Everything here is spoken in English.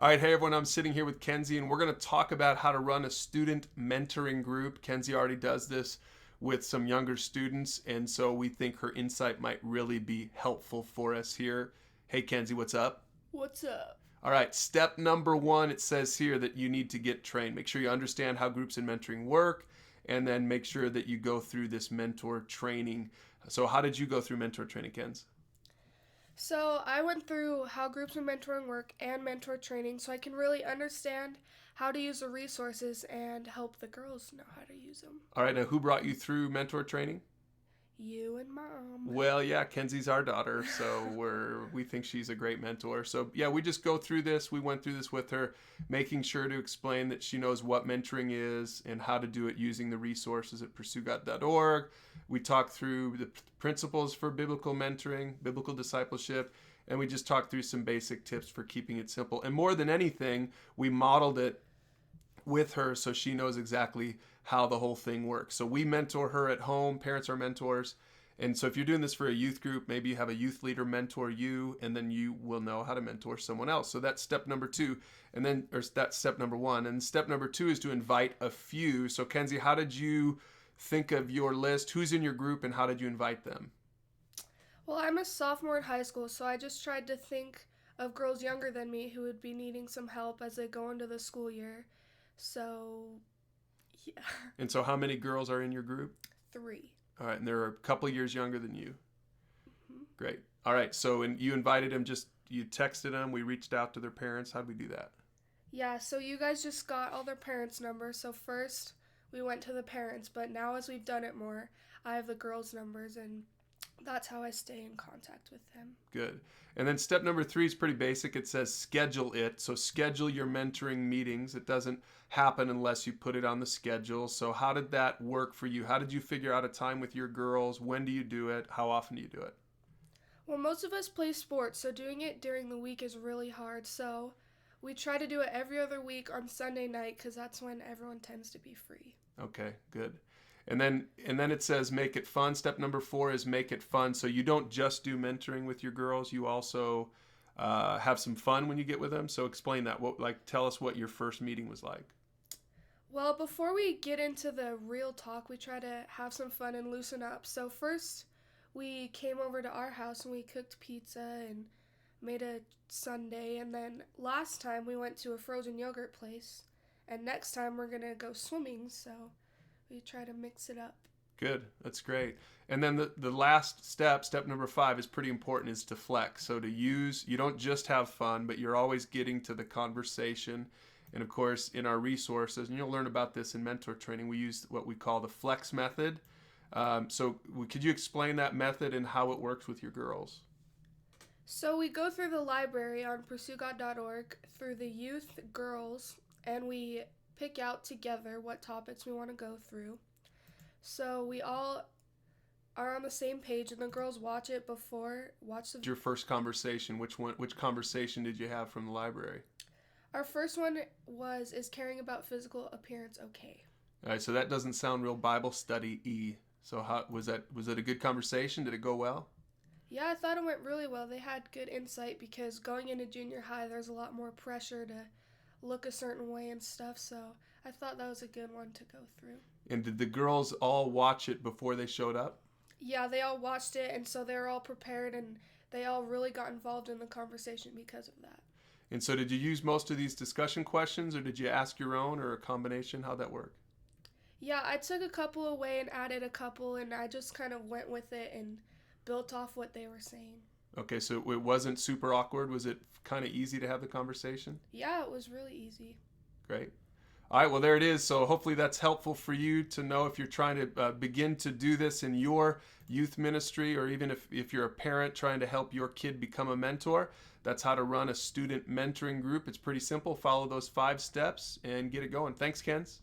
All right, hey everyone, I'm sitting here with Kenzie, and we're going to talk about how to run a student mentoring group. Kenzie already does this with some younger students, and so we think her insight might really be helpful for us here. Hey Kenzie, what's up? What's up? All right, step number one, it says here that you need to get trained. Make sure you understand how groups and mentoring work, and then make sure that you go through this mentor training. So, how did you go through mentor training, Kenz? So, I went through how groups and mentoring work and mentor training so I can really understand how to use the resources and help the girls know how to use them. All right, now who brought you through mentor training? You and mom. Well, yeah, Kenzie's our daughter, so we think she's a great mentor. So yeah, we just go through this. We went through this with her, making sure to explain that she knows what mentoring is and how to do it using the resources at pursuegod.org. We talked through the principles for biblical mentoring, biblical discipleship, and we just talked through some basic tips for keeping it simple. And more than anything, we modeled it with her so she knows exactly how the whole thing works. So we mentor her at home, parents are mentors. And so if you're doing this for a youth group, maybe you have a youth leader mentor you, and then you will know how to mentor someone else. So that's step number two. And then, or that's step number one. And step number two is to invite a few. So Kenzie, how did you think of your list? Who's in your group and how did you invite them? Well, I'm a sophomore in high school, so I just tried to think of girls younger than me who would be needing some help as they go into the school year. So, yeah, And so how many girls are in your group? 3. All right, and they're a couple years younger than you. Mhm. Great. All right, so and you invited them, just you texted them, we reached out to their parents. How did we do that? Yeah, so you guys just got all their parents' numbers. So first we went to the parents, but now as we've done it more, I have the girls' numbers, and that's how I stay in contact with them. Good. And then step number three is pretty basic. It says schedule it. So schedule your mentoring meetings. It doesn't happen unless you put it on the schedule. So how did that work for you? How did you figure out a time with your girls? When do you do it? How often do you do it? Well, most of us play sports, so doing it during the week is really hard. So we try to do it every other week on Sunday night because that's when everyone tends to be free. Okay, good. And then it says make it fun. Step number four is make it fun. So you don't just do mentoring with your girls. You also have some fun when you get with them. So explain that. Tell us what your first meeting was like. Well, before we get into the real talk, we try to have some fun and loosen up. So first, we came over to our house and we cooked pizza and made a sundae. And then last time we went to a frozen yogurt place. And next time we're going to go swimming. So we try to mix it up. Good. That's great. And then the last step, step number five, is pretty important, is to flex. So you don't just have fun, but you're always getting to the conversation. And of course, in our resources, and you'll learn about this in mentor training, we use what we call the flex method. Could you explain that method and how it works with your girls? So we go through the library on pursuegod.org through the youth, girls, and we pick out together what topics we want to go through. So we all are on the same page, and the girls watch Your first conversation, which conversation did you have from the library? Our first one was, is caring about physical appearance okay? All right, so that doesn't sound real Bible study-y. So how was that? Was it a good conversation? Did it go well? Yeah, I thought it went really well. They had good insight because going into junior high, there's a lot more pressure to look a certain way and stuff, so I thought that was a good one to go through. And did the girls all watch it before they showed up? Yeah, they all watched it, and so they were all prepared, and they all really got involved in the conversation because of that. And so did you use most of these discussion questions, or did you ask your own, or a combination? How'd that work? Yeah, I took a couple away and added a couple, and I just kind of went with it and built off what they were saying. Okay, so it wasn't super awkward. Was it kind of easy to have the conversation? Yeah, it was really easy. Great. All right, well, there it is. So hopefully that's helpful for you to know if you're trying to begin to do this in your youth ministry, or even if you're a parent trying to help your kid become a mentor. That's how to run a student mentoring group. It's pretty simple. Follow those 5 steps and get it going. Thanks, Kens.